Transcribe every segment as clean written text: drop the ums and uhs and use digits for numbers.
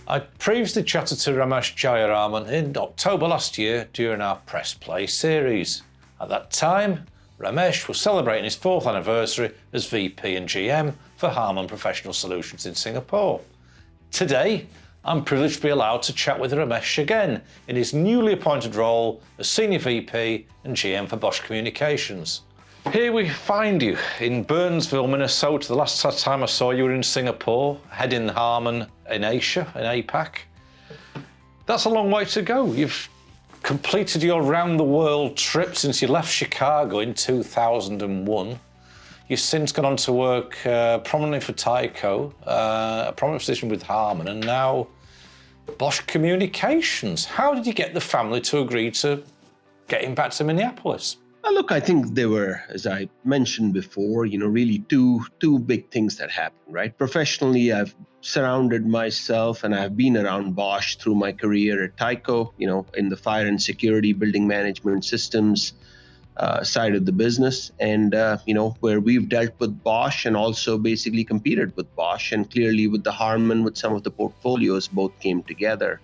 I previously chatted to Ramesh Jayaraman in October last year during our Press Play series. At that time, Ramesh was celebrating his 4th anniversary as VP and GM for Harman Professional Solutions in Singapore. Today, I'm privileged to be allowed to chat with Ramesh again in his newly appointed role as Senior VP and GM for Bosch Communications. Here we find you in Burnsville, Minnesota. The last time I saw you were in Singapore, heading Harman in Asia, in APAC. That's a long way to go. You've completed your round-the-world trip since you left Chicago in 2001. You've since gone on to work prominently for Tyco, a prominent position with Harman, and now Bosch Communications. How did you get the family to agree to getting back to Minneapolis? Look, I think there were, as I mentioned before, really two big things that happened, right? Professionally, I've surrounded myself and I've been around Bosch through my career at Tyco, in the fire and security, building management systems side of the business, and where we've dealt with Bosch and also basically competed with Bosch, and clearly with the Harman, with some of the portfolios, both came together.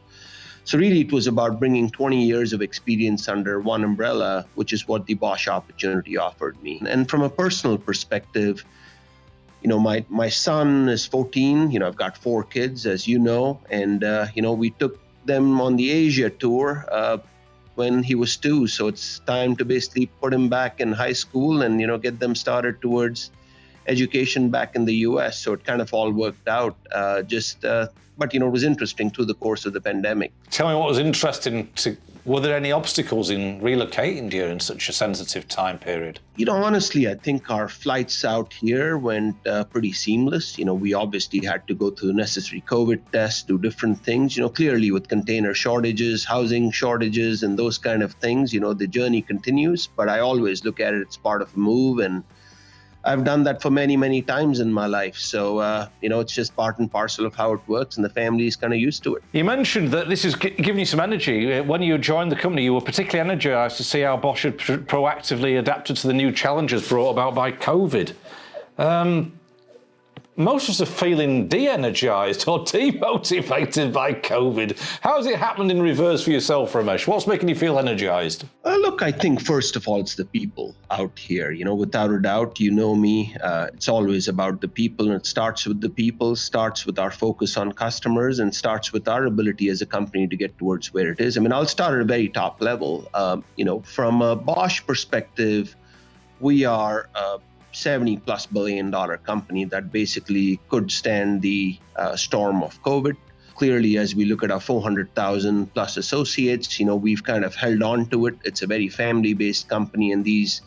So really it was about bringing 20 years of experience under one umbrella, which is what the Bosch opportunity offered me. And from a personal perspective, my son is 14, I've got 4 kids, as you know, and we took them on the Asia tour when he was 2. So it's time to basically put him back in high school and, get them started towards education back in the US. So it kind of all worked out. But it was interesting through the course of the pandemic. Tell me what was interesting. Were there any obstacles in relocating during such a sensitive time period? Honestly, I think our flights out here went pretty seamless. We obviously had to go through necessary COVID tests, do different things. Clearly with container shortages, housing shortages, and those kind of things, the journey continues. But I always look at it as part of a move, and I've done that for many, many times in my life. So, it's just part and parcel of how it works, and the family is kind of used to it. You mentioned that this is giving you some energy. When you joined the company, you were particularly energized to see how Bosch had proactively adapted to the new challenges brought about by COVID. Most of us are feeling de-energized or demotivated by COVID. How has it happened in reverse for yourself, Ramesh? What's making you feel energized? Look, I think first of all, it's the people out here. Without a doubt, me, it's always about the people, and it starts with the people, starts with our focus on customers, and starts with our ability as a company to get towards where it is. I'll start at a very top level. From a Bosch perspective, we are $70+ billion company that basically could stand the storm of COVID. Clearly, as we look at our 400,000 plus associates, we've kind of held on to it. It's a very family-based company, and these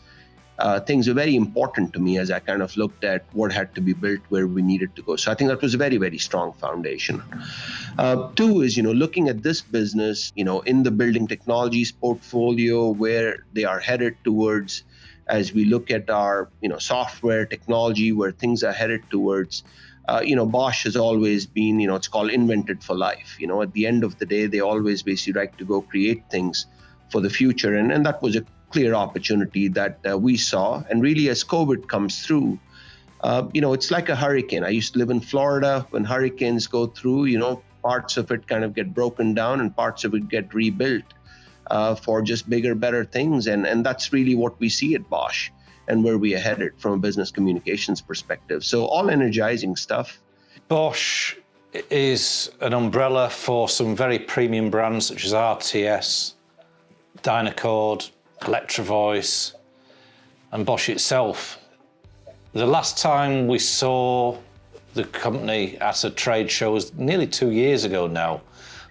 things are very important to me as I kind of looked at what had to be built, where we needed to go. So I think that was a very, very strong foundation. 2 is, looking at this business, in the building technologies portfolio, where they are headed towards, as we look at our, software technology, where things are headed towards. Bosch has always been, it's called invented for life. At the end of the day, they always basically like to go create things for the future. And that was a clear opportunity that we saw. And really, as COVID comes through, it's like a hurricane. I used to live in Florida. When hurricanes go through, parts of it kind of get broken down and parts of it get rebuilt for just bigger, better things. And that's really what we see at Bosch and where we are headed from a business communications perspective. So all energizing stuff. Bosch is an umbrella for some very premium brands such as RTS, dynacorp, Electrovoice, and Bosch itself. The last time we saw the company at a trade show was nearly 2 years ago now.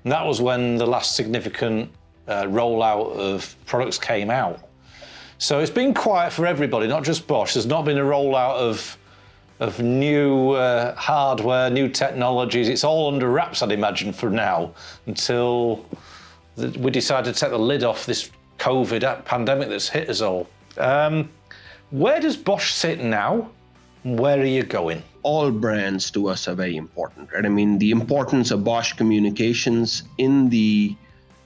And that was when the last significant rollout of products came out. So it's been quiet for everybody, not just Bosch. There's not been a rollout of new hardware, new technologies. It's all under wraps, I'd imagine, for now, until we decide to take the lid off this COVID pandemic that's hit us all. Where does Bosch sit now? Where are you going? All brands to us are very important, right? The importance of Bosch Communications in the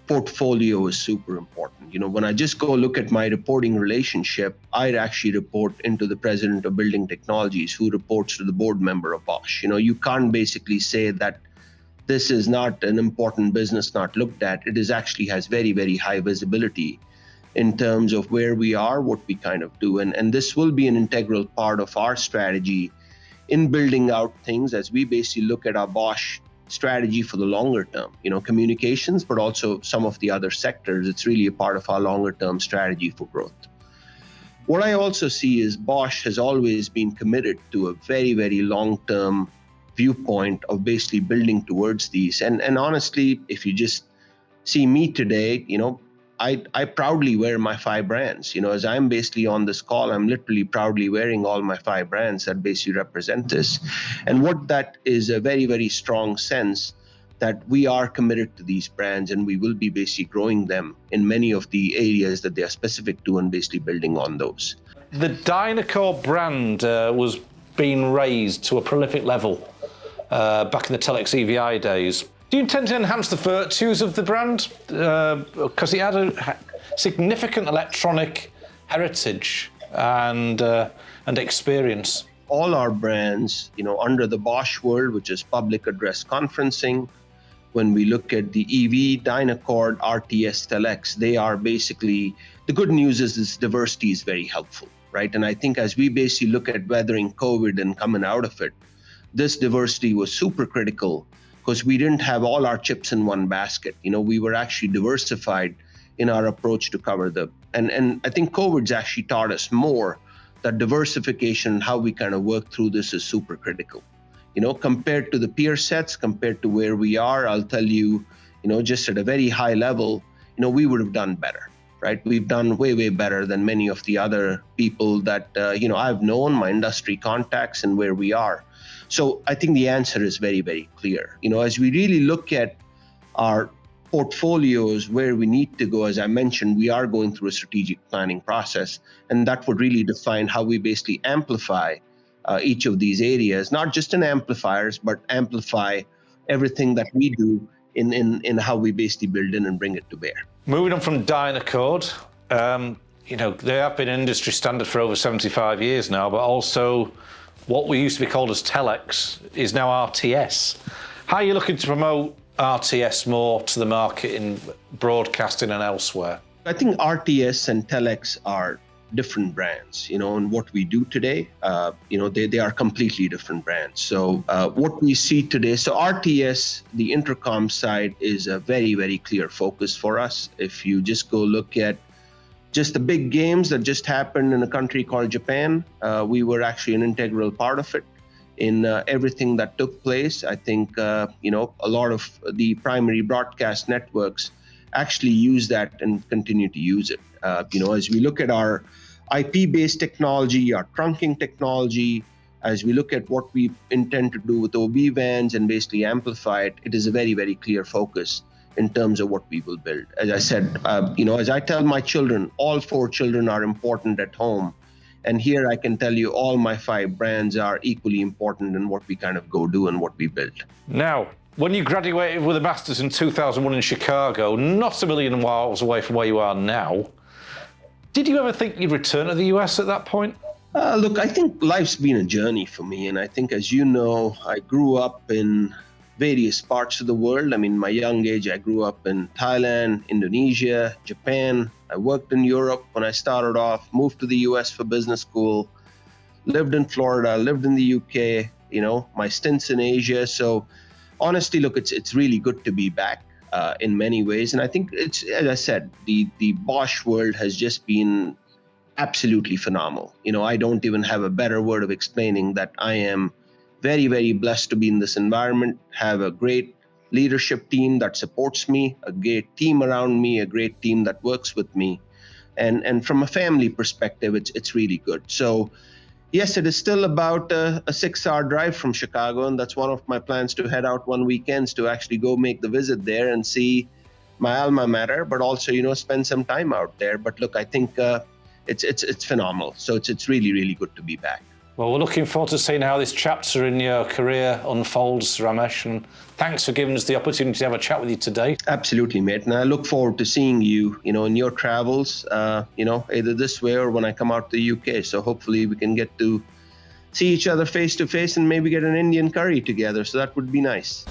portfolio is super important. When I just go look at my reporting relationship, I'd actually report into the president of building technologies, who reports to the board member of Bosch. You can't basically say that this is not an important business not looked at. It is actually has very, very high visibility in terms of where we are, what we kind of do. And this will be an integral part of our strategy in building out things as we basically look at our Bosch strategy for the longer term, communications, but also some of the other sectors. It's really a part of our longer term strategy for growth. What I also see is Bosch has always been committed to a very, very long term viewpoint of basically building towards these. And honestly, if you just see me today, I proudly wear my 5 brands. As I'm basically on this call, I'm literally proudly wearing all my 5 brands that basically represent this. And what that is a very, very strong sense that we are committed to these brands and we will be basically growing them in many of the areas that they are specific to and basically building on those. The dynacorp brand was being raised to a prolific level back in the Telex EVI days. Do you intend to enhance the virtues of the brand? Because it had a significant electronic heritage and experience. All our brands, under the Bosch world, which is public address conferencing, when we look at the EV, dynacorp, RTS, Telex, they are basically, the good news is this diversity is very helpful, right? And I think as we basically look at weathering COVID and coming out of it, this diversity was super critical because we didn't have all our chips in one basket. We were actually diversified in our approach to cover and I think COVID's actually taught us more that diversification, how we kind of work through this is super critical. Compared to the peer sets, compared to where we are, I'll tell you, just at a very high level, we would have done better, right? We've done way, way better than many of the other people that, I've known, my industry contacts and where we are. So I think the answer is very, very clear. As we really look at our portfolios, where we need to go, as I mentioned, we are going through a strategic planning process, and that would really define how we basically amplify each of these areas, not just in amplifiers, but amplify everything that we do in how we basically build in and bring it to bear. Moving on from dynacorp, they have been industry standard for over 75 years now, but also what we used to be called as Telex is now RTS. How are you looking to promote RTS more to the market in broadcasting and elsewhere? I think RTS and Telex are different brands, and what we do today, they are completely different brands. So what we see today, so RTS, the intercom side, is a very, very clear focus for us. If you just go look at just the big games that just happened in a country called Japan, we were actually an integral part of it in everything that took place. I think, a lot of the primary broadcast networks actually use that and continue to use it. As we look at our IP-based technology, our trunking technology, as we look at what we intend to do with OB vans and basically amplify it, it is a very, very clear focus in terms of what we will build. As I said, as I tell my children, all 4 children are important at home. And here I can tell you all my 5 brands are equally important in what we kind of go do and what we build. Now, when you graduated with a master's in 2001 in Chicago, not a million miles away from where you are now, did you ever think you'd return to the US at that point? Look, I think life's been a journey for me. And I think, as you know, I grew up in various parts of the world. I mean, my young age, I grew up in Thailand, Indonesia, Japan. I worked in Europe when I started off, moved to the US for business school, lived in Florida, lived in the UK, my stints in Asia. So honestly, look, it's really good to be back in many ways. And I think it's, as I said, the Bosch world has just been absolutely phenomenal. I don't even have a better word of explaining that I am very, very blessed to be in this environment, have a great leadership team that supports me, a great team around me, a great team that works with me. And from a family perspective, it's really good. So yes, it is still about a 6-hour drive from Chicago, and that's one of my plans to head out one weekend to actually go make the visit there and see my alma mater, but also, spend some time out there. But look, I think it's phenomenal. So it's really, really good to be back. Well, we're looking forward to seeing how this chapter in your career unfolds, Ramesh, and thanks for giving us the opportunity to have a chat with you today. Absolutely, mate. And I look forward to seeing you, in your travels, either this way or when I come out to the UK. So hopefully we can get to see each other face to face and maybe get an Indian curry together. So that would be nice.